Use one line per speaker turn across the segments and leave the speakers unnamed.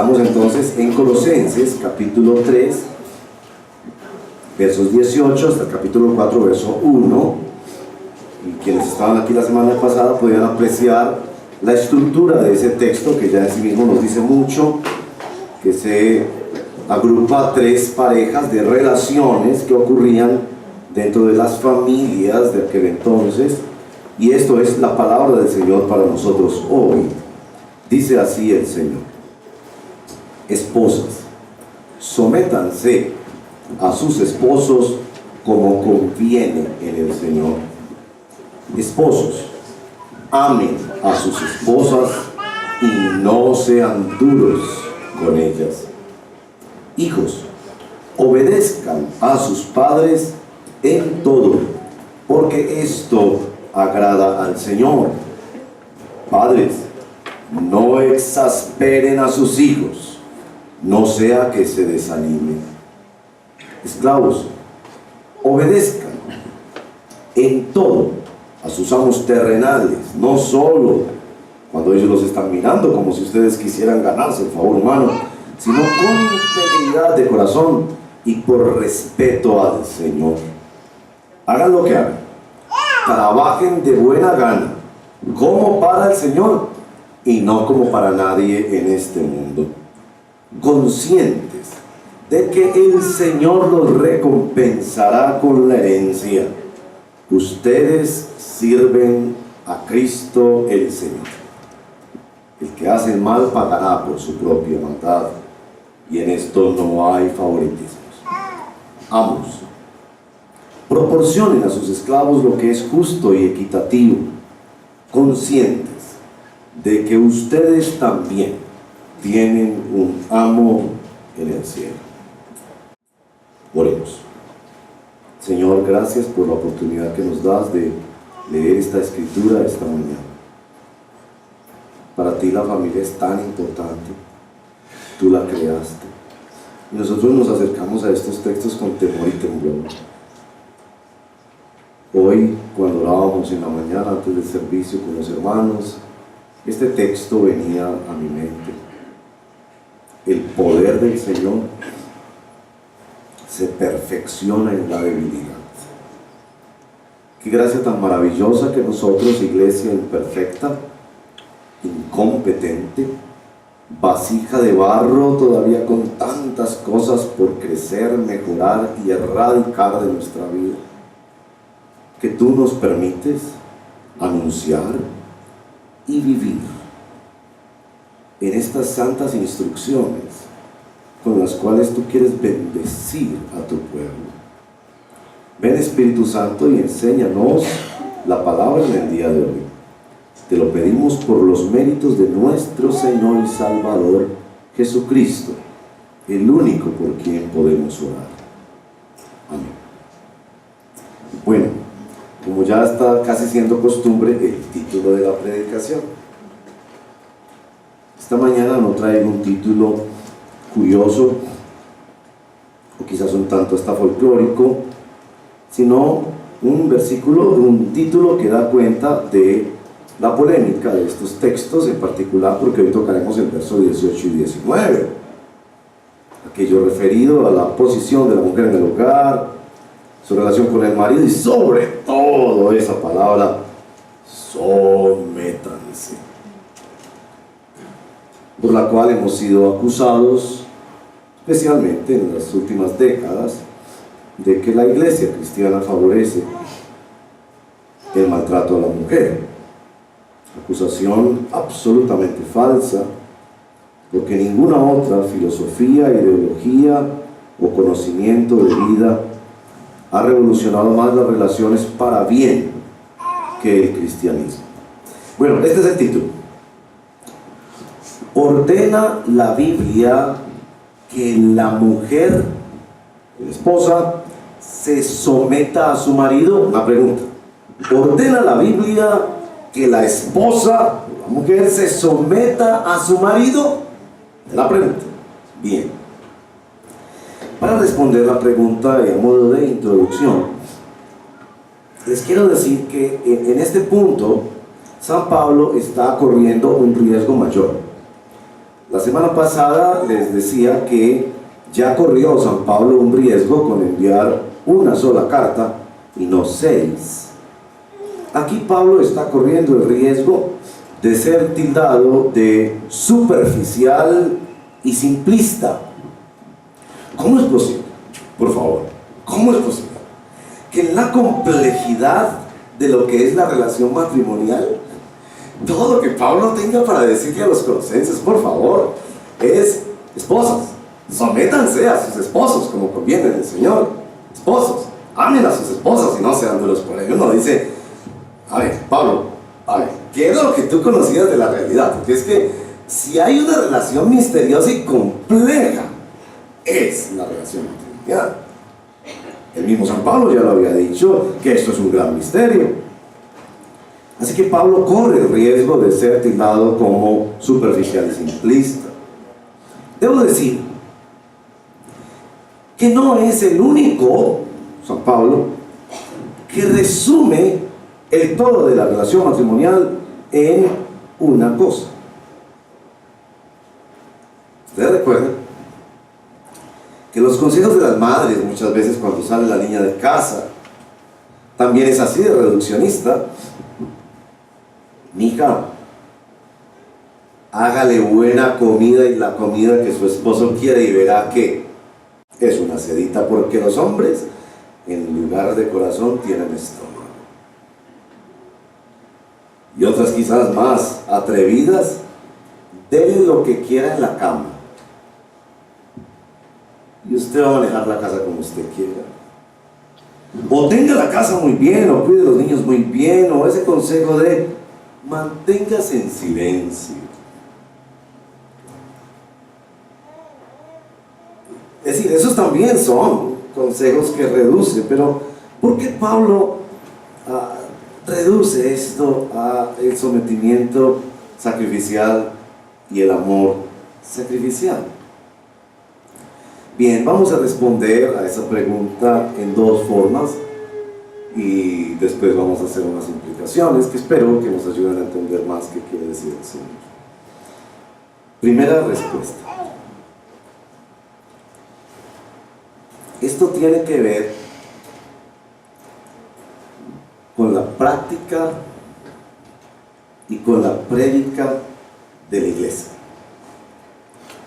Estamos entonces en Colosenses capítulo 3, versos 18 hasta el capítulo 4, verso 1. Y quienes estaban aquí la semana pasada podían apreciar la estructura de ese texto, que ya en sí mismo nos dice mucho, que se agrupa a tres parejas de relaciones que ocurrían dentro de las familias de aquel entonces, y esto es la palabra del Señor para nosotros hoy. Dice así el Señor: esposas, sométanse a sus esposos como conviene en el Señor. Esposos, amen a sus esposas y no sean duros con ellas. Hijos, obedezcan a sus padres en todo, porque esto agrada al Señor. Padres, no exasperen a sus hijos, no sea que se desanimen. Esclavos, obedezcan en todo a sus amos terrenales, no solo cuando ellos los están mirando como si ustedes quisieran ganarse el favor humano, sino con integridad de corazón y por respeto al Señor. Hagan lo que hagan, trabajen de buena gana, como para el Señor y no como para nadie en este mundo, conscientes de que el Señor los recompensará con la herencia. Ustedes sirven a Cristo el Señor. El que hace el mal pagará por su propia maldad, y en esto no hay favoritismos. Amos, proporcionen a sus esclavos lo que es justo y equitativo, conscientes de que ustedes también tienen un amo en el cielo. Oremos. Señor, gracias por la oportunidad que nos das de leer esta escritura esta mañana. Para ti la familia es tan importante, tú la creaste. Y nosotros nos acercamos a estos textos con temor y temblor. Hoy, cuando orábamos en la mañana antes del servicio con los hermanos, este texto venía a mi mente. El poder del Señor se perfecciona en la debilidad. Qué gracia tan maravillosa que nosotros, iglesia imperfecta, incompetente, vasija de barro, todavía con tantas cosas por crecer, mejorar y erradicar de nuestra vida, que tú nos permites anunciar y vivir en estas santas instrucciones con las cuales tú quieres bendecir a tu pueblo. Ven, Espíritu Santo, y enséñanos la palabra en el día de hoy. Te lo pedimos por los méritos de nuestro Señor y Salvador Jesucristo, el único por quien podemos orar. Amén. Bueno, como ya está casi siendo costumbre, el título de la predicación. Esta mañana no traigo un título curioso, o quizás un tanto hasta folclórico, sino un título que da cuenta de la polémica de estos textos, en particular porque hoy tocaremos el verso 18 y 19, aquello referido a la posición de la mujer en el hogar, su relación con el marido y sobre todo esa palabra, sométanse, por la cual hemos sido acusados, especialmente en las últimas décadas, de que la iglesia cristiana favorece el maltrato a la mujer. Acusación absolutamente falsa, porque ninguna otra filosofía, ideología o conocimiento de vida ha revolucionado más las relaciones para bien que el cristianismo. Bueno, este es el título. ¿Ordena la Biblia que la mujer, la esposa, se someta a su marido? Una pregunta. ¿Ordena la Biblia que la esposa, la mujer, se someta a su marido? La pregunta. Bien. Para responder la pregunta y a modo de introducción, les quiero decir que en este punto San Pablo está corriendo un riesgo mayor. La semana pasada les decía que ya corrió San Pablo un riesgo con enviar una sola carta y no 6. Aquí Pablo está corriendo el riesgo de ser tildado de superficial y simplista. ¿Cómo es posible? Por favor, ¿cómo es posible que en la complejidad de lo que es la relación matrimonial, todo lo que Pablo tenga para decirle a los colosenses, por favor, es: esposas, sométanse a sus esposos como conviene en el Señor? Esposos, amen a sus esposas y no sean duros por ello. Uno dice: a ver, Pablo, a ver, ¿qué es lo que tú conocías de la realidad? Porque es que si hay una relación misteriosa y compleja, es la relación matrimonial. El mismo San Pablo ya lo había dicho, que esto es un gran misterio. Así que Pablo corre el riesgo de ser tildado como superficial y simplista. Debo decir que no es el único, San Pablo, que resume el todo de la relación matrimonial en una cosa. ¿Ustedes recuerdan que los consejos de las madres muchas veces cuando sale la niña de casa también es así de reduccionista? Mija, hágale buena comida y la comida que su esposo quiere y verá que es una sedita, porque los hombres en lugar de corazón tienen estómago. Y otras quizás más atrevidas: dele lo que quiera en la cama y usted va a manejar la casa como usted quiera. O tenga la casa muy bien, o cuide a los niños muy bien, o ese consejo de manténgase en silencio. Es decir, esos también son consejos que reducen, pero ¿por qué Pablo reduce esto a el sometimiento sacrificial y el amor sacrificial? Bien, vamos a responder a esa pregunta en dos formas y después vamos a hacer unas implicaciones que espero que nos ayuden a entender más qué quiere decir el Señor. Primera respuesta: esto tiene que ver con la práctica y con la prédica de la iglesia.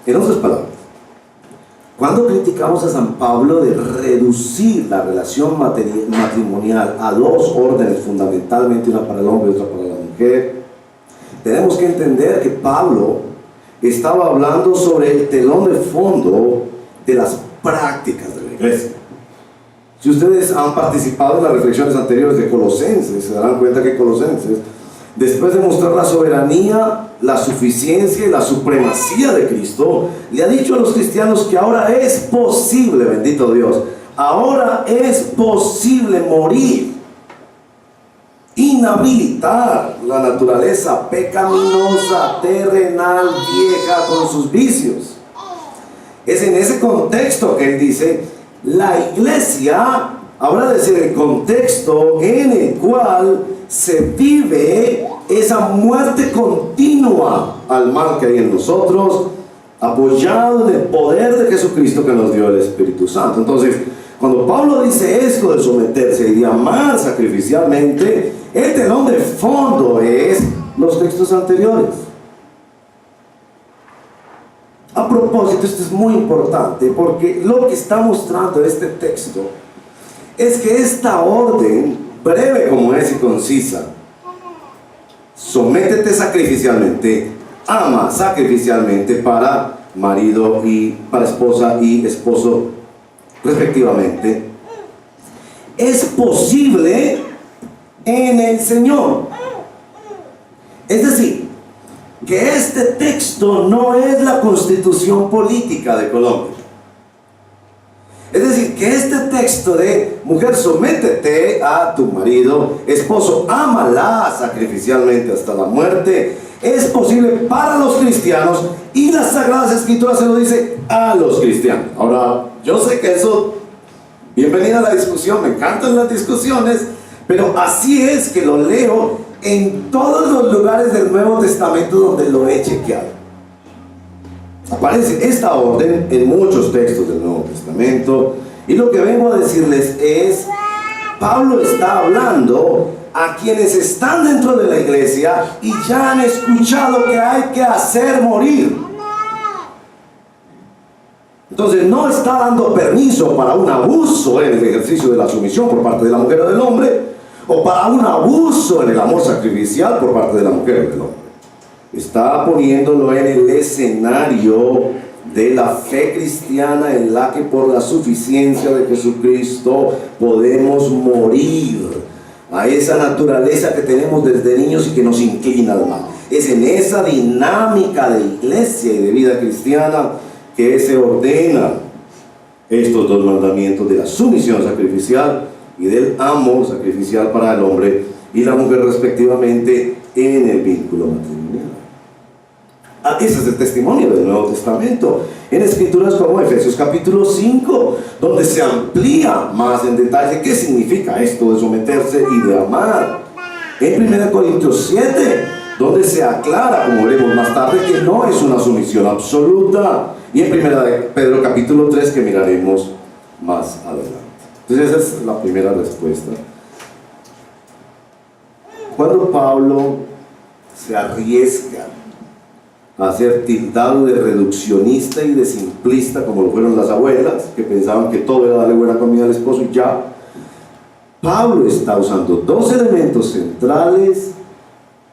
En otras palabras, cuando criticamos a San Pablo de reducir la relación matrimonial a dos órdenes, fundamentalmente una para el hombre y otra para la mujer, tenemos que entender que Pablo estaba hablando sobre el telón de fondo de las prácticas de la iglesia. Si ustedes han participado en las reflexiones anteriores de Colosenses, se darán cuenta que Colosenses, después de mostrar la soberanía, la suficiencia y la supremacía de Cristo, le ha dicho a los cristianos que ahora es posible, bendito Dios, ahora es posible morir, inhabilitar la naturaleza pecaminosa, terrenal, vieja, con sus vicios. Es en ese contexto que él dice: la iglesia habla de ser el contexto en el cual se vive esa muerte continua al mal que hay en nosotros, apoyado en el poder de Jesucristo que nos dio el Espíritu Santo. Entonces, cuando Pablo dice esto de someterse y de amar sacrificialmente, el telón de fondo es los textos anteriores. A propósito, esto es muy importante porque lo que está mostrando este texto es que esta orden, breve como es y concisa: sométete sacrificialmente, ama sacrificialmente, para marido y para esposa y esposo respectivamente, es posible en el Señor. Es decir, que este texto no es la constitución política de Colombia. Es decir, que este texto de mujer, sométete a tu marido, esposo, ámala sacrificialmente hasta la muerte, es posible para los cristianos, y las Sagradas Escrituras se lo dice a los cristianos. Ahora, yo sé que eso, bienvenida a la discusión, me encantan las discusiones, pero así es que lo leo en todos los lugares del Nuevo Testamento donde lo he chequeado. Aparece esta orden en muchos textos del Nuevo Testamento, y lo que vengo a decirles es, Pablo está hablando a quienes están dentro de la iglesia y ya han escuchado que hay que hacer morir. Entonces no está dando permiso para un abuso en el ejercicio de la sumisión por parte de la mujer o del hombre, o para un abuso en el amor sacrificial por parte de la mujer o del hombre. Está poniéndolo en el escenario de la fe cristiana, en la que por la suficiencia de Jesucristo podemos morir a esa naturaleza que tenemos desde niños y que nos inclina al mal. Es en esa dinámica de iglesia y de vida cristiana que se ordenan estos dos mandamientos de la sumisión sacrificial y del amor sacrificial para el hombre y la mujer respectivamente en el vínculo matrimonial. Ese es el testimonio del Nuevo Testamento en escrituras como Efesios capítulo 5, donde se amplía más en detalle qué significa esto de someterse y de amar. En 1 Corintios 7, donde se aclara, como veremos más tarde, que no es una sumisión absoluta. Y en 1 Pedro capítulo 3, que miraremos más adelante. Entonces esa es la primera respuesta. Cuando Pablo se arriesga a ser tildado de reduccionista y de simplista, como lo fueron las abuelas, que pensaban que todo era darle buena comida al esposo y ya, Pablo está usando dos elementos centrales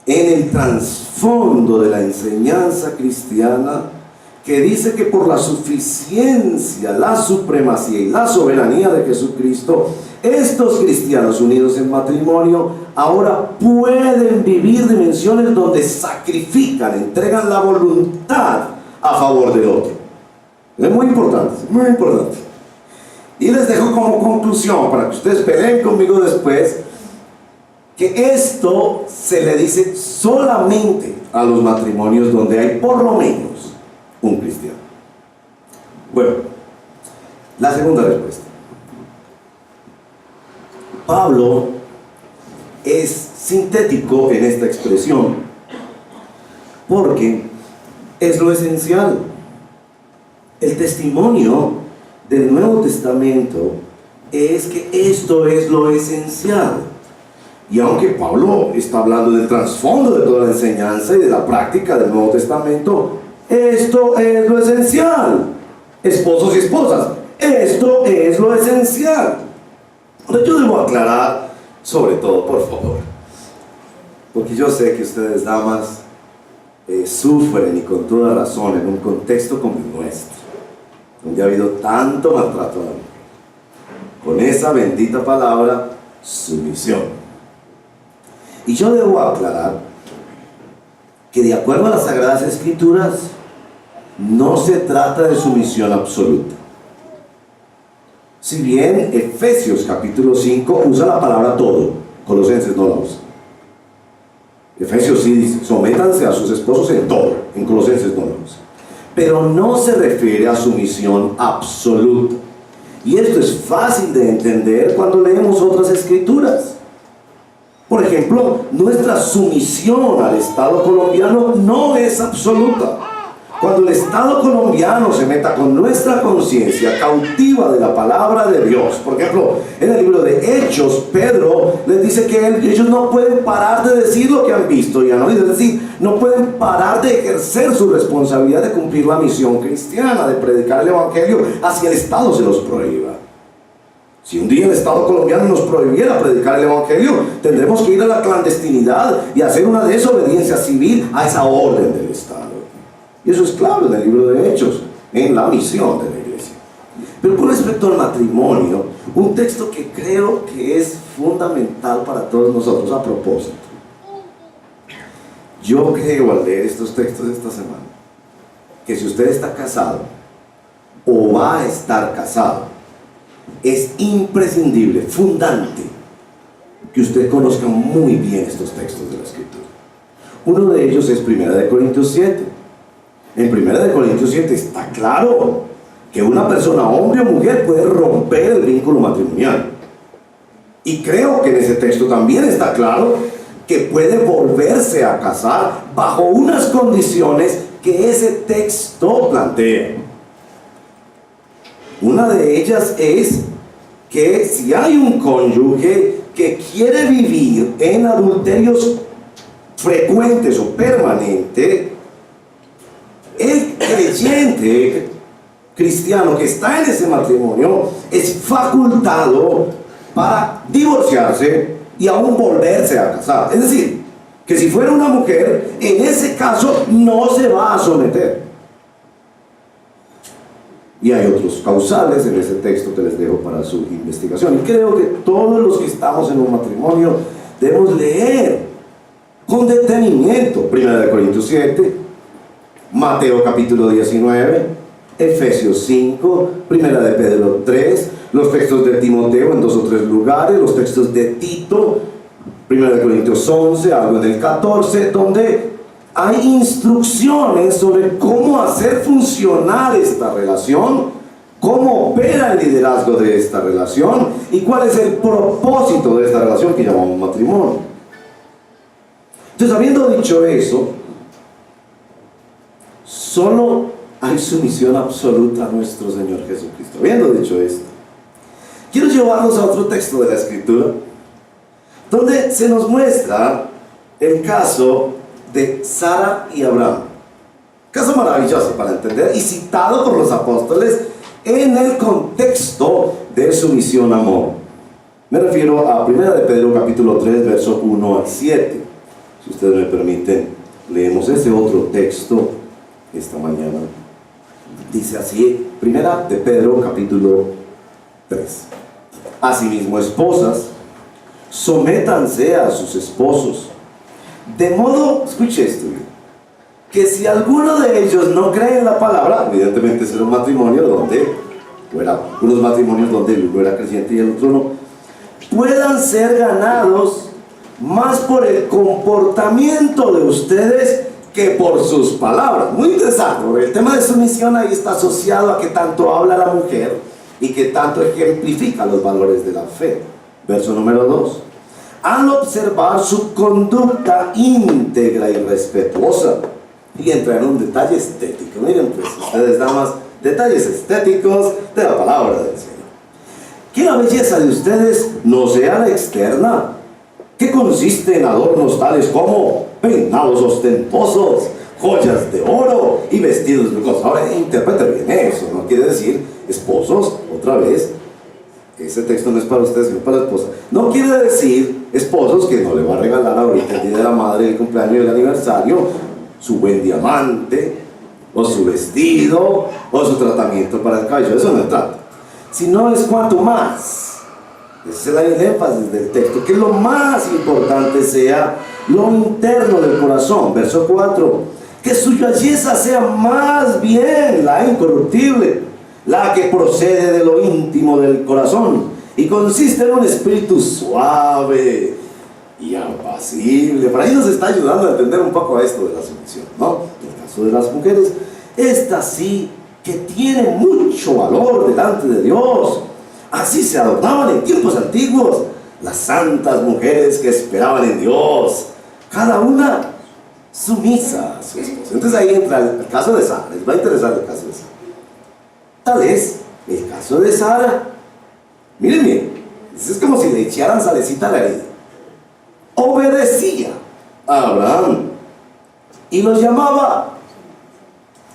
en el trasfondo de la enseñanza cristiana, que dice que por la suficiencia, la supremacía y la soberanía de Jesucristo, estos cristianos unidos en matrimonio ahora pueden vivir dimensiones donde sacrifican, entregan la voluntad a favor del otro. Es muy importante, muy importante. Y les dejo como conclusión, para que ustedes peleen conmigo después, que esto se le dice solamente a los matrimonios donde hay por lo menos un cristiano. Bueno, la segunda respuesta. Pablo es sintético en esta expresión porque es lo esencial. El testimonio del Nuevo Testamento es que esto es lo esencial. Y aunque Pablo está hablando del trasfondo de toda la enseñanza y de la práctica del Nuevo Testamento, esto es lo esencial. Esposos y esposas, esto es lo esencial. Ahora yo debo aclarar, sobre todo, por favor, porque yo sé que ustedes, damas, sufren, y con toda razón, en un contexto como el nuestro, donde ha habido tanto maltrato a la mujer, con esa bendita palabra, sumisión. Y yo debo aclarar que, de acuerdo a las Sagradas Escrituras, no se trata de sumisión absoluta. Si bien Efesios capítulo 5 usa la palabra todo, Colosenses no la usa. Efesios sí dice, sométanse a sus esposos en todo, en Colosenses no la usa. Pero no se refiere a sumisión absoluta. Y esto es fácil de entender cuando leemos otras escrituras. Por ejemplo, nuestra sumisión al Estado colombiano no es absoluta. Cuando el Estado colombiano se meta con nuestra conciencia cautiva de la palabra de Dios, por ejemplo, en el libro de Hechos, Pedro les dice que ellos no pueden parar de decir lo que han visto y han oído, es decir, no pueden parar de ejercer su responsabilidad de cumplir la misión cristiana, de predicar el Evangelio, así el Estado se los prohíba. Si un día el Estado colombiano nos prohibiera predicar el Evangelio, tendremos que ir a la clandestinidad y hacer una desobediencia civil a esa orden del Estado. Y eso es claro en el libro de Hechos, en la misión de la iglesia. Pero con respecto al matrimonio, un texto que creo que es fundamental para todos nosotros a propósito. Yo creo, al leer estos textos esta semana, que si usted está casado o va a estar casado, es imprescindible, fundante, que usted conozca muy bien estos textos de la Escritura. Uno de ellos es 1 Corintios 7. En 1 Corintios 7 está claro que una persona, hombre o mujer, puede romper el vínculo matrimonial. Y creo que en ese texto también está claro que puede volverse a casar bajo unas condiciones que ese texto plantea. Una de ellas es que si hay un cónyuge que quiere vivir en adulterios frecuentes o permanentes, el creyente cristiano que está en ese matrimonio es facultado para divorciarse y aún volverse a casar. Es decir, que si fuera una mujer, en ese caso no se va a someter. Y hay otros causales en ese texto que les dejo para su investigación. Y creo que todos los que estamos en un matrimonio debemos leer con detenimiento 1 Corintios 7, Mateo capítulo 19, Efesios 5, 1 Pedro 3, los textos de Timoteo en 2 o 3 lugares, los textos de Tito, 1 Corintios 11, algo en el 14, donde hay instrucciones sobre cómo hacer funcionar esta relación, cómo opera el liderazgo de esta relación y cuál es el propósito de esta relación que llamamos matrimonio. Entonces, habiendo dicho eso, solo hay sumisión absoluta a nuestro Señor Jesucristo. Habiendo dicho esto, quiero llevarnos a otro texto de la Escritura, donde se nos muestra el caso de Sara y Abraham. Caso maravilloso para entender y citado por los apóstoles en el contexto de sumisión amor. Me refiero a 1 Pedro capítulo 3, verso 1 al 7. Si ustedes me permiten, leemos ese otro texto esta mañana. Dice así, 1 Pedro capítulo 3. Asimismo, esposas, sométanse a sus esposos, de modo, escuche esto, que si alguno de ellos no cree en la palabra, evidentemente será un matrimonio donde, unos matrimonios donde el uno era creyente y el otro no, puedan ser ganados más por el comportamiento de ustedes que por sus palabras. Muy interesante, porque el tema de sumisión ahí está asociado a que tanto habla la mujer y que tanto ejemplifica los valores de la fe. Verso número 2. Al observar su conducta íntegra y respetuosa. Y entra en un detalle estético. Miren pues, ustedes damas, detalles estéticos de la palabra del Señor. Que la belleza de ustedes no sea la externa, que consiste en adornos tales como peinados ostentosos, joyas de oro y vestidos lujosos. Ahora, interprete bien eso, no quiere decir esposos, otra vez, ese texto no es para ustedes, sino para la esposa. No quiere decir esposos que no le va a regalar ahorita el día de la madre, el cumpleaños y el aniversario, su buen diamante, o su vestido, o su tratamiento para el cabello. Eso no trata. Sino es cuanto más. Ese es el énfasis del texto, que lo más importante sea lo interno del corazón. Verso 4. Que su belleza sea más bien la incorruptible, la que procede de lo íntimo del corazón y consiste en un espíritu suave y apacible. Para ahí nos está ayudando a entender un poco esto de la sumisión, ¿no? En el caso de las mujeres, esta sí que tiene mucho valor delante de Dios. Así se adornaban en tiempos antiguos las santas mujeres que esperaban en Dios, cada una sumisa a su esposo. Entonces ahí entra el caso de Sara. Les va a interesar el caso de Sara. Tal es el caso de Sara. Miren bien, es como si le echaran salecita a la herida. Obedecía a Abraham y los llamaba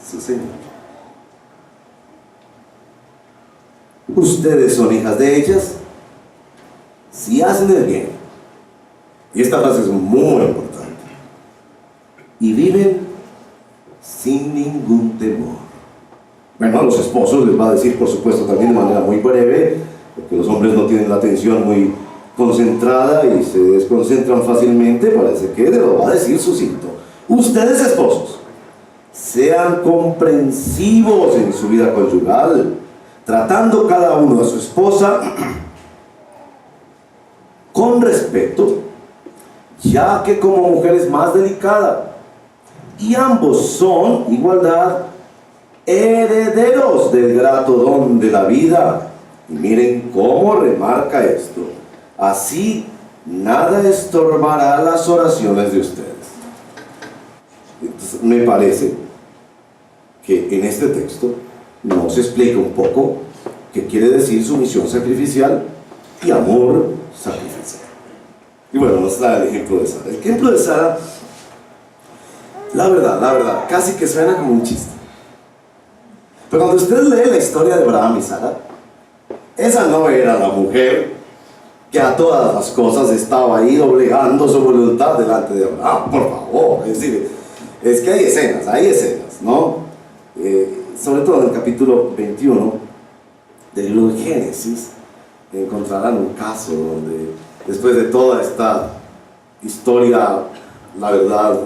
su Señor. Ustedes son hijas de ellas si hacen el bien. Y esta frase es muy importante. Y viven sin ningún temor. Bueno, a los esposos les va a decir, por supuesto, también de manera muy breve, porque los hombres no tienen la atención muy concentrada y se desconcentran fácilmente. Parece que le lo va a decir sucinto. Ustedes, esposos, sean comprensivos en su vida conyugal, tratando cada uno a su esposa con respeto, ya que como mujer es más delicada, y ambos son, igualdad, herederos del grato don de la vida. Y miren cómo remarca esto: así nada estorbará las oraciones de ustedes. Entonces, me parece que en este texto nos explica un poco qué quiere decir sumisión sacrificial y amor sacrificial. Y bueno, nos da el ejemplo de Sara. El ejemplo de Sara, la verdad, casi que suena como un chiste. Pero cuando usted lee la historia de Abraham y Sara, esa no era la mujer que a todas las cosas estaba ahí doblegando su voluntad delante de Abraham, por favor. Es decir, es que hay escenas, ¿no? Sobre todo en el capítulo 21 del libro de Génesis, encontrarán un caso donde, después de toda esta historia, la verdad,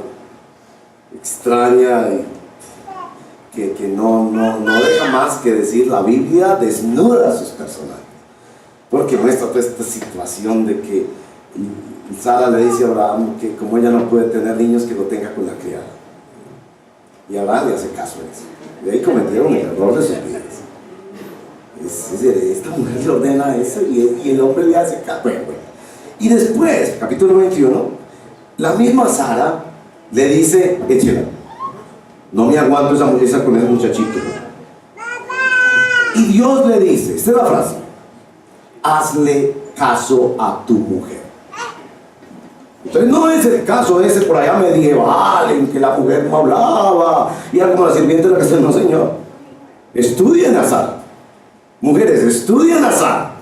extraña y que no deja más que decir, la Biblia desnuda a sus personajes, porque muestra toda esta situación de que Sara le dice a Abraham que como ella no puede tener niños, que lo tenga con la criada, y Abraham le hace caso a eso, y ahí cometieron el error de sus vidas. Es decir, esta mujer le ordena eso y el hombre le hace caso. Bueno. Y después, capítulo 21, la misma Sara le dice, échela, no me aguanto esa mujer con ese muchachito. Y Dios le dice, esta es la frase, hazle caso a tu mujer. Entonces no es el caso ese por allá medieval en que la mujer no hablaba y era como la sirviente de la casa. No, señor, estudien a Sara. Mujeres, estudien a Sara,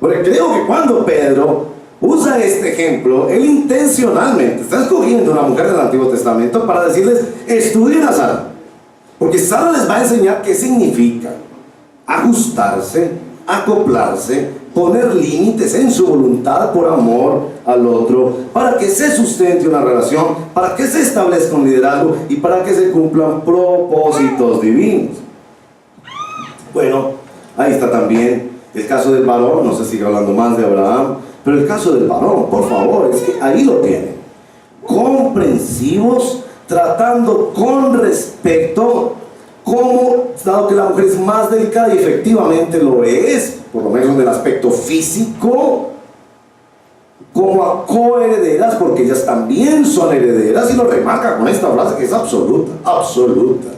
porque creo que cuando Pedro usa este ejemplo, él intencionalmente está escogiendo una mujer del Antiguo Testamento para decirles, estudien a Sara, porque Sara les va a enseñar qué significa ajustarse, acoplarse, poner límites en su voluntad por amor al otro, para que se sustente una relación, para que se establezca un liderazgo y para que se cumplan propósitos divinos. Bueno, ahí está también el caso del varón, no se sigue hablando más de Abraham, pero el caso del varón, por favor, es que ahí lo tienen. Comprensivos, tratando con respeto, como, dado que la mujer es más delicada y efectivamente lo es, por lo menos en el aspecto físico, como a coherederas, porque ellas también son herederas, y lo remarca con esta frase que es absoluta, absoluta.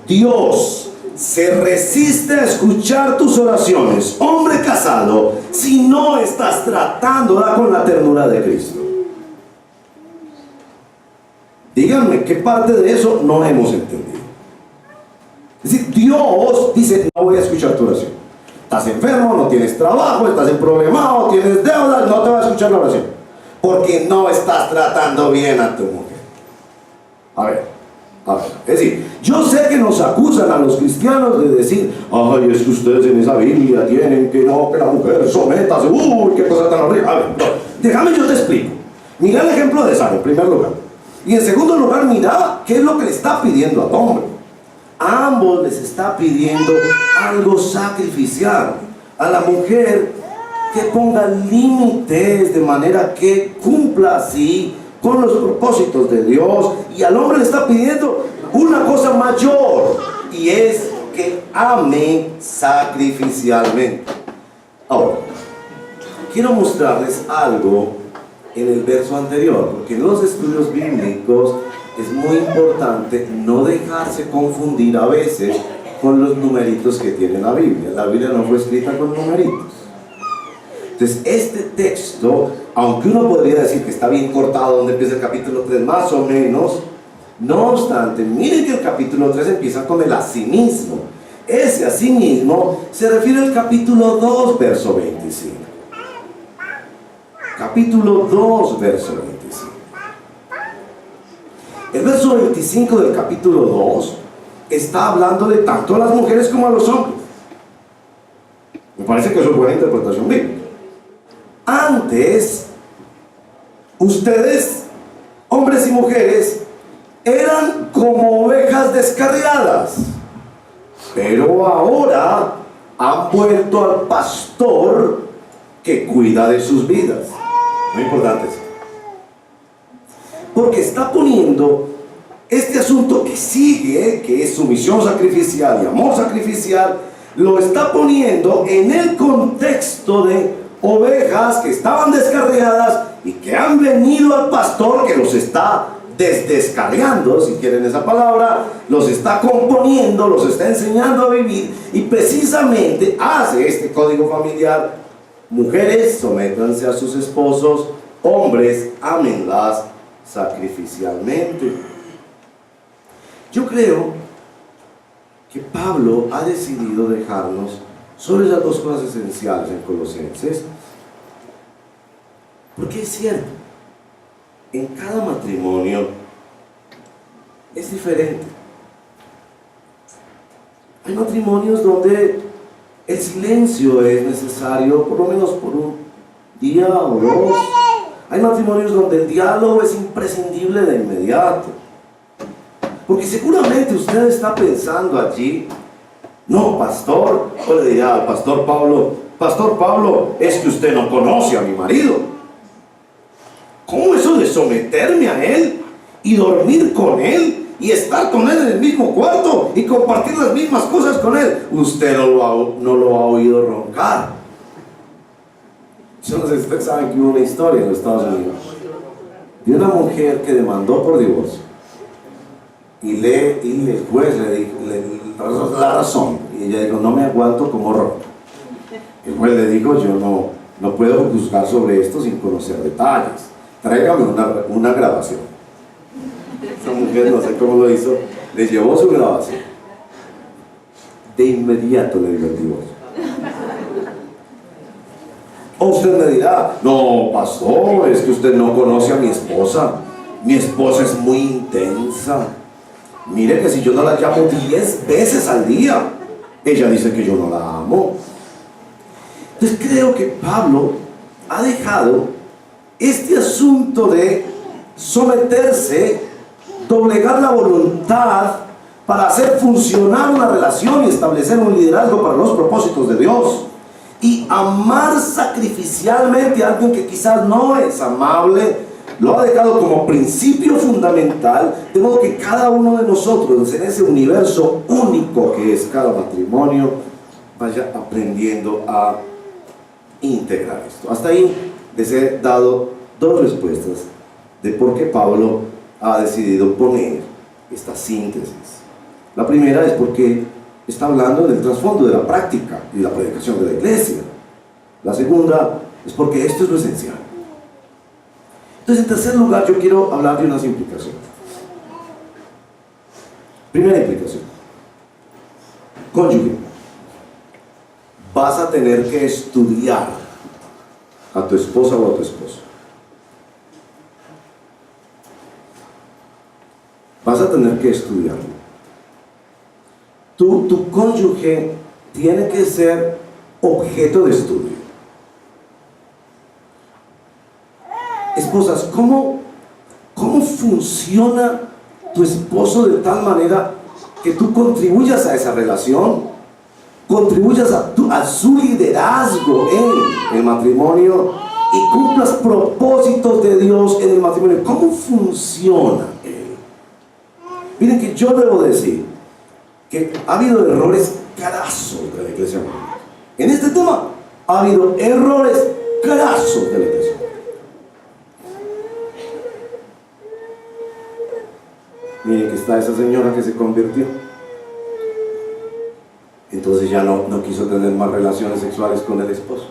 Dios se resiste a escuchar tus oraciones, hombre casado, si no estás tratándola con la ternura de Cristo. Díganme, ¿qué parte de eso no hemos entendido? Es decir, Dios dice, no voy a escuchar tu oración. Estás enfermo, no tienes trabajo, estás en problemado, tienes deudas, no te voy a escuchar la oración, porque no estás tratando bien a tu mujer. A ver, es decir, yo sé que nos acusan a los cristianos de decir, ay, es que ustedes en esa Biblia tienen que no, que la mujer sométase, uy, qué cosa tan horrible. A ver, no, déjame yo te explico. Mira el ejemplo de Sara en primer lugar, y en segundo lugar, mira qué es lo que le está pidiendo al hombre. A ambos les está pidiendo algo sacrificial. A la mujer que ponga límites de manera que cumpla así con los propósitos de Dios, y al hombre le está pidiendo una cosa mayor, y es que ame sacrificialmente. Ahora, quiero mostrarles algo en el verso anterior, porque en los estudios bíblicos es muy importante no dejarse confundir a veces con los numeritos que tiene la Biblia. La Biblia no fue escrita con numeritos. Entonces, este texto, aunque uno podría decir que está bien cortado donde empieza el capítulo 3, más o menos, no obstante, miren que el capítulo 3 empieza con el asimismo. Ese asimismo se refiere al capítulo 2, verso 25. Capítulo 2, verso 25. El verso 25 del capítulo 2 está hablándole tanto a las mujeres como a los hombres. Me parece que eso es buena interpretación bíblica. Antes, ustedes, hombres y mujeres, eran como ovejas descarriadas, pero ahora han vuelto al pastor que cuida de sus vidas. Muy importante eso, porque está poniendo este asunto que sigue, que es sumisión sacrificial y amor sacrificial, lo está poniendo en el contexto de ovejas que estaban descarriadas y que han venido al pastor que los está descarriando, si quieren esa palabra, los está componiendo, los está enseñando a vivir, y precisamente hace este código familiar: mujeres, sométanse a sus esposos; hombres, ámenlas sacrificialmente. Yo creo que Pablo ha decidido dejarnos sobre las dos cosas esenciales en Colosenses, porque es cierto, en cada matrimonio es diferente. Hay matrimonios donde el silencio es necesario, por lo menos por un día o dos. Hay matrimonios donde el diálogo es imprescindible de inmediato. Porque seguramente usted está pensando allí: no, pastor, o le dirá al pastor Pablo, es que usted no conoce a mi marido. ¿Cómo eso de someterme a él y dormir con él y estar con él en el mismo cuarto y compartir las mismas cosas con él? Usted no lo ha oído roncar. Yo no sé si ustedes saben que hubo una historia en los Estados Unidos de una mujer que demandó por divorcio, y el juez le dijo la razón, y ella dijo: no me aguanto como ronca. El juez le dijo: yo no puedo juzgar sobre esto sin conocer detalles, tráigame una grabación. Esa mujer, no sé cómo lo hizo, le llevó su grabación. De inmediato le dio el divorcio. O usted me dirá: no, pastor, es que usted no conoce a mi esposa. Mi esposa es muy intensa. Mire que si yo no la llamo 10 veces al día, ella dice que yo no la amo. Entonces creo que Pablo ha dejado este asunto de someterse, doblegar la voluntad para hacer funcionar una relación y establecer un liderazgo para los propósitos de Dios, y amar sacrificialmente a alguien que quizás no es amable. Lo ha dejado como principio fundamental, de modo que cada uno de nosotros, en ese universo único que es cada matrimonio, vaya aprendiendo a integrar esto. Hasta ahí les he dado dos respuestas de por qué Pablo ha decidido poner esta síntesis. La primera es porque está hablando del trasfondo de la práctica y la predicación de la iglesia. La segunda es porque esto es lo esencial. Entonces, en tercer lugar, yo quiero hablar de unas implicaciones. Primera implicación: cónyuge, vas a tener que estudiar a tu esposa o a tu esposo. Vas a tener que estudiarlo. Tu cónyuge tiene que ser objeto de estudio. Esposas, ¿cómo funciona tu esposo de tal manera que tú contribuyas a esa relación, contribuyas a su liderazgo en el matrimonio y cumplas propósitos de Dios en el matrimonio? ¿Cómo funciona él? Miren que yo debo decir que ha habido errores crasos de la iglesia. En este tema ha habido errores crasos de la iglesia. Miren que está esa señora que se convirtió. Entonces ya no quiso tener más relaciones sexuales con el esposo.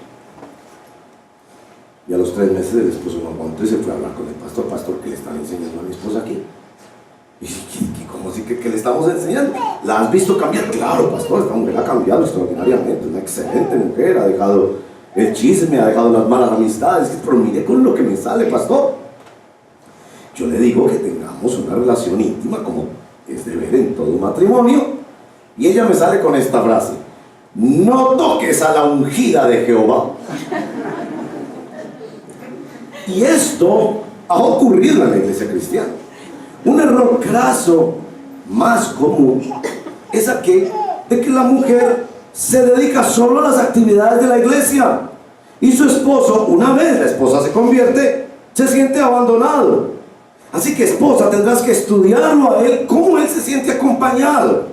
Y a los 3 meses el esposo no aguantó y se fue a hablar con el pastor. Pastor, ¿qué le están enseñando a mi esposa aquí? Y ¿cómo así que le estamos enseñando? ¿La has visto cambiar? Claro, pastor, esta mujer ha cambiado extraordinariamente. Una excelente mujer, ha dejado el chisme, ha dejado las malas amistades. Pero mire con lo que me sale, pastor. Yo le digo que tengamos una relación íntima como es deber en todo matrimonio, y ella me sale con esta frase: no toques a la ungida de Jehová. Y esto ha ocurrido en la iglesia cristiana. Un error craso más común es aquel de que la mujer se dedica solo a las actividades de la iglesia, y su esposo, una vez la esposa se convierte, se siente abandonado. Así que, esposa, tendrás que estudiarlo a él, cómo él se siente acompañado.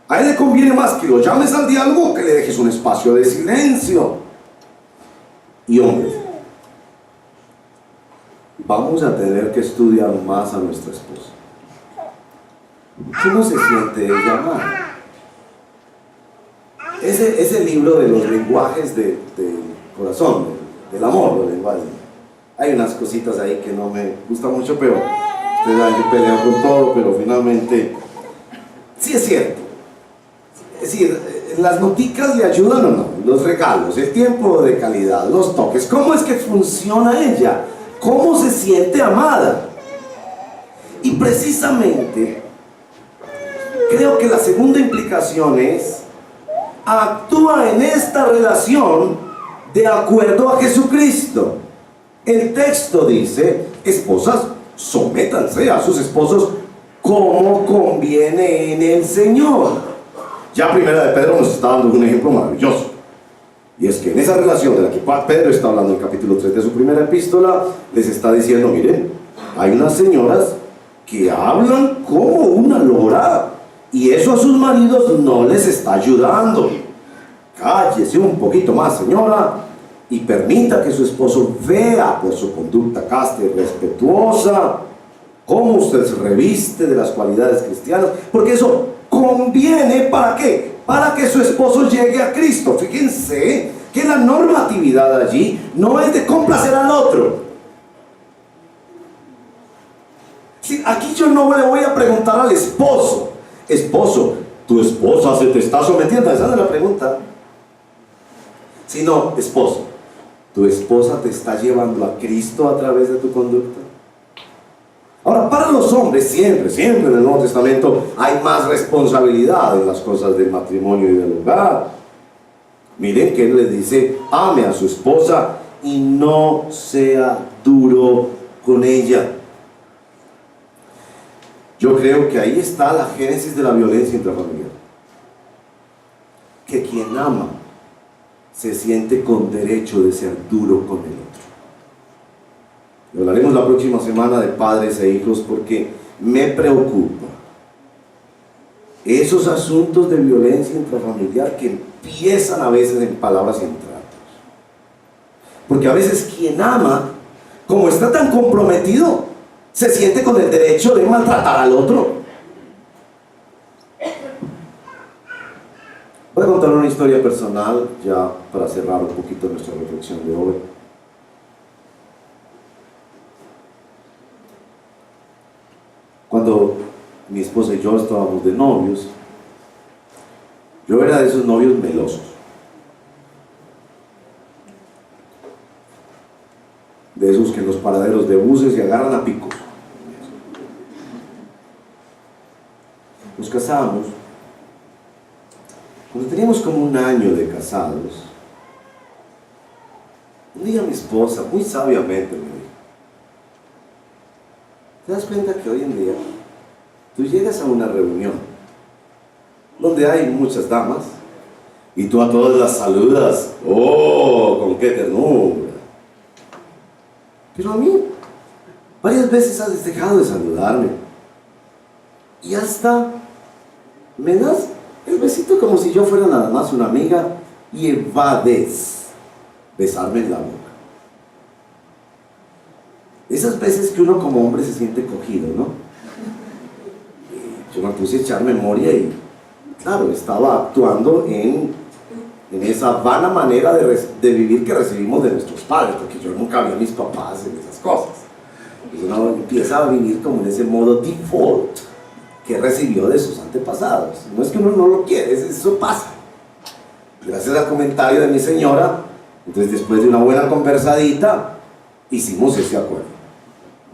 A él le conviene más que lo llames al diálogo, que le dejes un espacio de silencio. Y hombres, vamos a tener que estudiar más a nuestra esposa. ¿Cómo se siente ella amada? Ese libro de los lenguajes del corazón, del amor, los lenguajes. Hay unas cositas ahí que no me gustan mucho, pero ustedes saben, yo peleo con todo, pero finalmente sí es cierto. Es decir, las noticas le ayudan o no, los regalos, el tiempo de calidad, los toques. ¿Cómo es que funciona ella? ¿Cómo se siente amada? Y precisamente creo que la segunda implicación es: actúa en esta relación de acuerdo a Jesucristo. El texto dice: esposas, sométanse a sus esposos como conviene en el Señor. Ya Primera de Pedro nos está dando un ejemplo maravilloso, y es que en esa relación de la que Pedro está hablando en el capítulo 3 de su primera epístola, les está diciendo: miren, hay unas señoras que hablan como una lora, y eso a sus maridos no les está ayudando. Cállese un poquito más, señora, y permita que su esposo vea por su conducta casta y respetuosa cómo usted se reviste de las cualidades cristianas, porque eso conviene. ¿Para qué? Para que su esposo llegue a Cristo. Fíjense que la normatividad allí no es de complacer al otro. Sí, aquí yo no le voy a preguntar al esposo: esposo, ¿tu esposa se te está sometiendo? Esa no es la pregunta. Sino: esposo, ¿tu esposa te está llevando a Cristo a través de tu conducta? Ahora, para los hombres, siempre en el Nuevo Testamento hay más responsabilidad en las cosas del matrimonio y del hogar. Miren que él les dice: ame a su esposa y no sea duro con ella. Yo creo que ahí está la génesis de la violencia intrafamiliar. Que quien ama se siente con derecho de ser duro con el otro. Hablaremos la próxima semana de padres e hijos, porque me preocupa esos asuntos de violencia intrafamiliar que empiezan a veces en palabras y en tratos. Porque a veces quien ama, como está tan comprometido, se siente con el derecho de maltratar al otro. Voy a contar una historia personal ya para cerrar un poquito nuestra reflexión de hoy. Cuando mi esposa y yo estábamos de novios, yo era de esos novios melosos, de esos que en los paraderos de buses se agarran a picos. Nos casamos. Cuando teníamos como un año de casados, un día mi esposa muy sabiamente me dijo: ¿te das cuenta que hoy en día tú llegas a una reunión donde hay muchas damas y tú a todas las saludas? ¡Oh, con qué ternura! Pero a mí varias veces has dejado de saludarme y hasta me das el besito como si yo fuera nada más una amiga, y evades besarme en la boca. Esas veces que uno como hombre se siente cogido, ¿no? Yo me puse a echar memoria y, claro, estaba actuando en esa vana manera de vivir que recibimos de nuestros padres, porque yo nunca vi a mis papás en esas cosas. Y uno empieza a vivir como en ese modo default que recibió de sus antepasados. No es que uno no lo quiere, eso pasa. Gracias al comentario de mi señora, entonces después de una buena conversadita, hicimos ese acuerdo.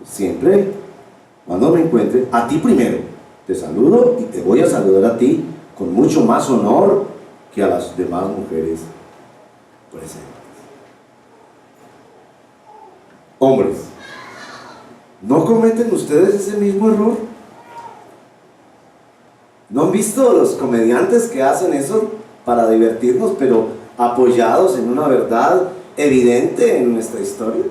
Siempre, cuando me encuentre, a ti primero te saludo, y te voy a saludar a ti con mucho más honor que a las demás mujeres presentes. Hombres, ¿no cometen ustedes ese mismo error? ¿No han visto los comediantes que hacen eso para divertirnos, pero apoyados en una verdad evidente en nuestra historia?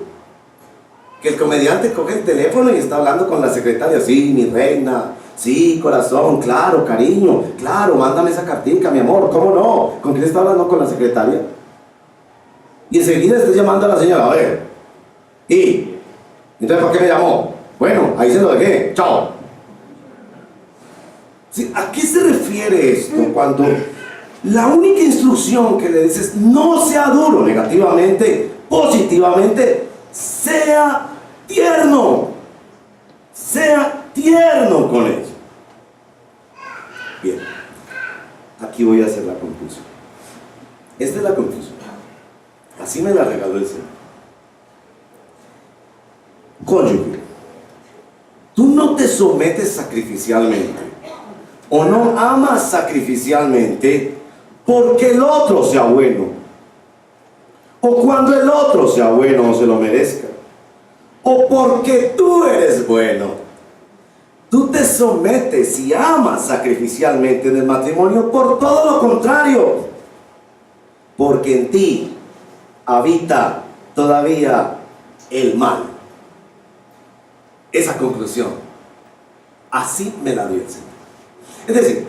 Que el comediante coge el teléfono y está hablando con la secretaria: sí, mi reina, sí, corazón, claro, cariño, claro, mándame esa cartica, mi amor, ¿cómo no? ¿Con quién está hablando? Con la secretaria. Y enseguida está llamando a la señora: a ver, y Entonces, ¿para qué me llamó? Bueno, ahí se lo dejé, chao. ¿Sí? ¿A qué se refiere esto cuando la única instrucción que le dices no sea duro negativamente, positivamente, sea tierno con ella? Bien, aquí voy a hacer la conclusión. Esta es la conclusión. Así me la regaló el Señor. Cónyuge, tú no te sometes sacrificialmente o no amas sacrificialmente porque el otro sea bueno, o cuando el otro sea bueno o se lo merezca, o porque tú eres bueno. Tú te sometes y amas sacrificialmente en el matrimonio por todo lo contrario, porque en ti habita todavía el mal. Esa conclusión, así me la dio el Señor. Es decir,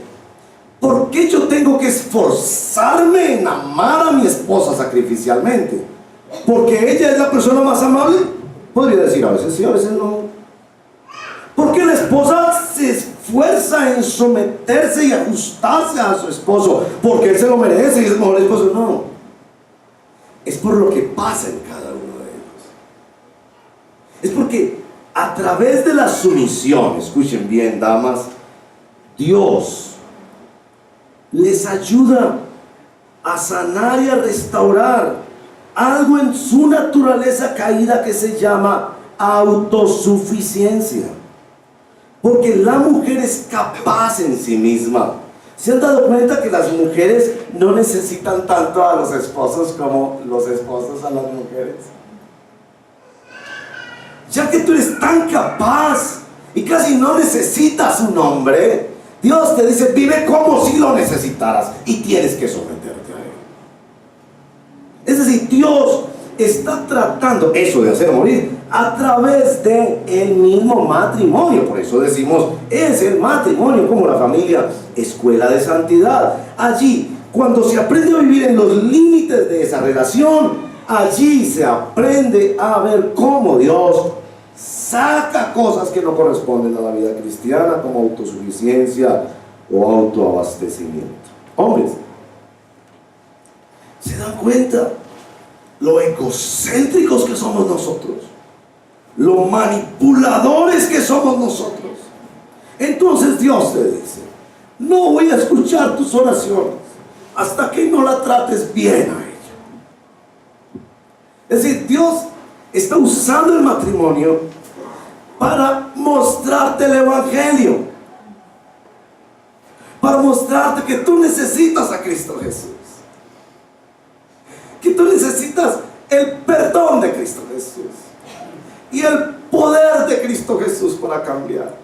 ¿por qué yo tengo que esforzarme en amar a mi esposa sacrificialmente? ¿Porque ella es la persona más amable? Podría decir a veces sí, a veces no. Porque la esposa se esfuerza en someterse y ajustarse a su esposo porque él se lo merece y es el mejor esposo. No, es por lo que pasa en cada uno de ellos. Es porque a través de la sumisión, escuchen bien, damas, Dios les ayuda a sanar y a restaurar algo en su naturaleza caída que se llama autosuficiencia. Porque la mujer es capaz en sí misma. ¿Se han dado cuenta que las mujeres no necesitan tanto a los esposos como los esposos a las mujeres? Ya que tú eres tan capaz y casi no necesitas un hombre, Dios te dice, vive como si lo necesitaras y tienes que someterte a él. Es decir, Dios está tratando eso de hacer morir a través de el mismo matrimonio. Por eso decimos, es el matrimonio como la familia, escuela de santidad. Allí, cuando se aprende a vivir en los límites de esa relación, allí se aprende a ver cómo Dios saca cosas que no corresponden a la vida cristiana, como autosuficiencia o autoabastecimiento. Hombres, ¿se dan cuenta lo egocéntricos que somos nosotros? Lo manipuladores que somos nosotros. Entonces Dios te dice, no voy a escuchar tus oraciones hasta que no la trates bien a ella. Es decir, Dios está usando el matrimonio para mostrarte el evangelio, para mostrarte que tú necesitas a Cristo Jesús, que tú necesitas el perdón de Cristo Jesús y el poder de Cristo Jesús para cambiar.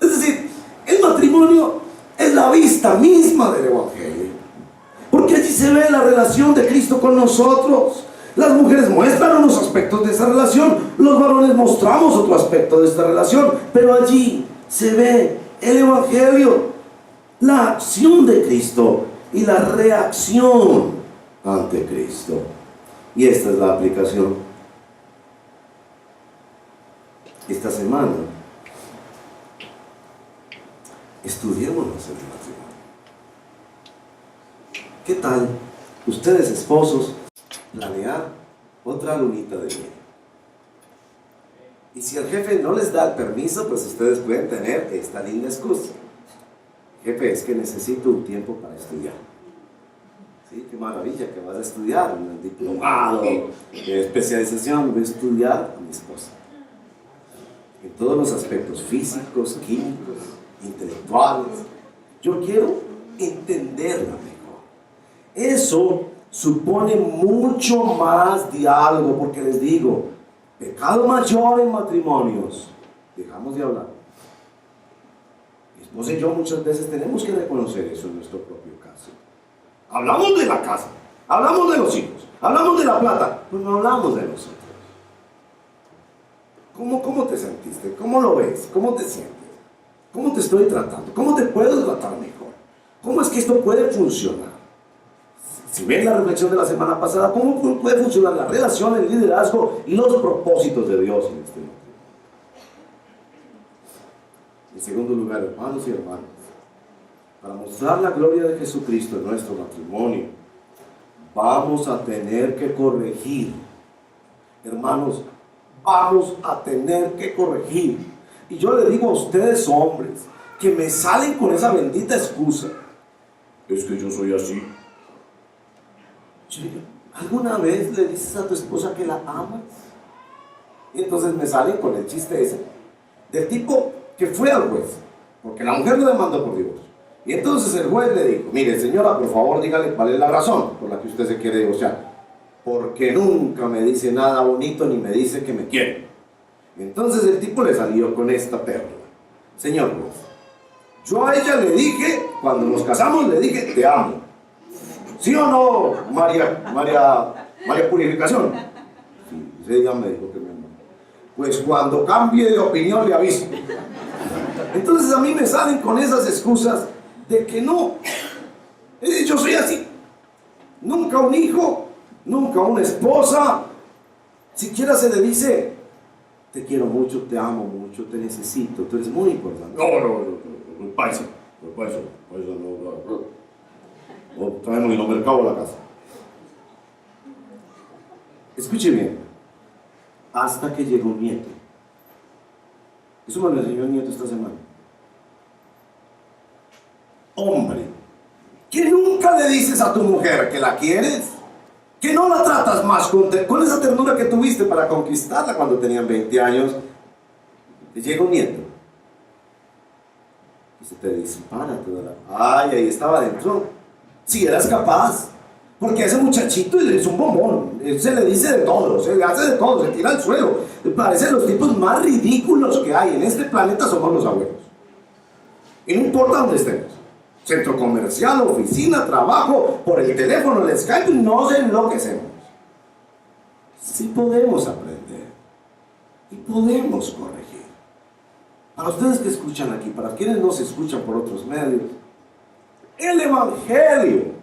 Es decir, el matrimonio es la vista misma del evangelio, porque allí se ve la relación de Cristo con nosotros. Las mujeres muestran unos aspectos de esa relación, los varones mostramos otro aspecto de esta relación, pero allí se ve el evangelio, la acción de Cristo y la reacción ante Cristo. Y esta es la aplicación. Esta semana estudiémonos el matrimonio. ¿Qué tal ustedes, esposos, planear otra lunita de miel? Y si el jefe no les da el permiso, pues ustedes pueden tener esta linda excusa: jefe, es que necesito un tiempo para estudiar. ¿Sí? Qué maravilla que vas a estudiar un diplomado de especialización. Voy a estudiar a mi esposa en todos los aspectos físicos, químicos, intelectuales. Yo quiero entenderla mejor. Eso supone mucho más diálogo, porque les digo, pecado mayor en matrimonios, dejamos de hablar. Mi esposa y yo muchas veces tenemos que reconocer eso en nuestro propio caso. Hablamos de la casa, hablamos de los hijos, hablamos de la plata, pero no hablamos de nosotros. ¿Cómo te sentiste? ¿Cómo lo ves? ¿Cómo te sientes? ¿Cómo te estoy tratando? ¿Cómo te puedo tratar mejor? ¿Cómo es que esto puede funcionar? Si ven la reflexión de la semana pasada, ¿cómo puede funcionar la relación, el liderazgo y los propósitos de Dios en este momento? En segundo lugar, hermanos y hermanas, para mostrar la gloria de Jesucristo en nuestro matrimonio, vamos a tener que corregir. Hermanos, vamos a tener que corregir. Y yo le digo a ustedes, hombres, que me salen con esa bendita excusa: es que yo soy así. ¿Alguna vez le dices a tu esposa que la amas? Y entonces me salen con el chiste ese del tipo que fue al juez, porque la mujer lo demandó por divorcio. Y entonces el juez le dijo: mire, señora, por favor, dígale cuál es la razón por la que usted se quiere divorciar. Porque nunca me dice nada bonito ni me dice que me quiere. Entonces el tipo le salió con esta perla: señor juez, yo a ella le dije, cuando nos casamos, le dije, te amo. ¿Sí o no, María Purificación? Sí, ella me dijo que me ama. Pues cuando cambie de opinión le aviso. Entonces a mí me salen con esas excusas de que no, yo soy así. Nunca un hijo, nunca una esposa, siquiera se le dice: te quiero mucho, te amo mucho, te necesito, tú eres muy importante. No, paisa, no, traemos el mercado a la casa. Escuche bien, hasta que llegó un nieto. Eso me lo enseñó el nieto esta semana. Hombre, que nunca le dices a tu mujer que la quieres, que no la tratas más con esa ternura que tuviste para conquistarla cuando tenían 20 años. Te llega un nieto y se te dispara toda la... Ay, ahí estaba adentro. Si eras capaz, porque ese muchachito es un bombón, se le dice de todo, se le hace de todo, se tira al suelo. Parecen los tipos más ridículos que hay en este planeta. Somos los abuelos, y no importa dónde estemos, centro comercial, oficina, trabajo, por el teléfono, el Skype, nos enloquecemos. Sí podemos aprender y podemos corregir. Para ustedes que escuchan aquí, para quienes no se escuchan por otros medios, el Evangelio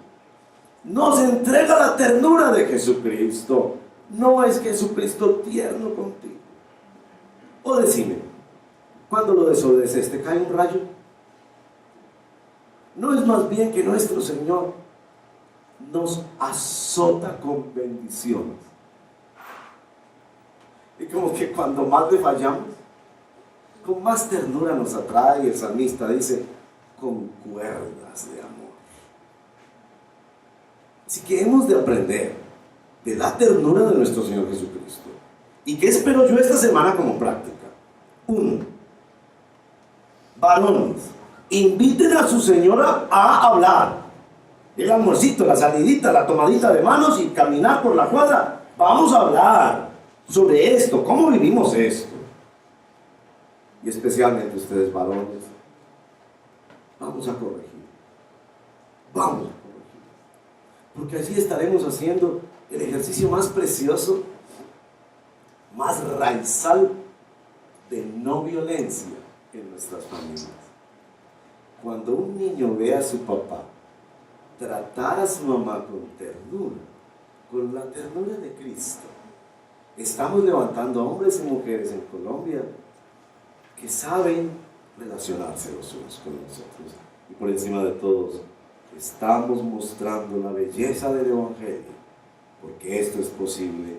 nos entrega la ternura de Jesucristo. No es Jesucristo tierno contigo. O decime, cuando lo desobedeces, ¿te cae un rayo? ¿No es más bien que nuestro Señor nos azota con bendiciones? Y como que cuando más le fallamos, con más ternura nos atrae. El salmista dice: con cuerdas de amor. Así que hemos de aprender de la ternura de nuestro Señor Jesucristo. ¿Y qué espero yo esta semana como práctica? 1. Varones, inviten a su señora a hablar. El almuercito, la salidita, la tomadita de manos y caminar por la cuadra. Vamos a hablar sobre esto, cómo vivimos esto. Y especialmente ustedes, varones, vamos a corregir. Vamos a corregir. Porque así estaremos haciendo el ejercicio más precioso, más raizal de no violencia en nuestras familias. Cuando un niño ve a su papá tratar a su mamá con ternura, con la ternura de Cristo, estamos levantando a hombres y mujeres en Colombia que saben relacionarse los unos con los otros. Y por encima de todos, estamos mostrando la belleza del Evangelio, porque esto es posible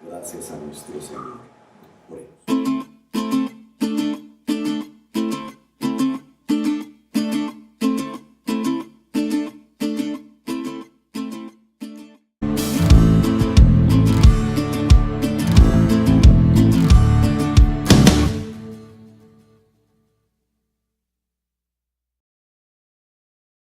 gracias a nuestro Señor.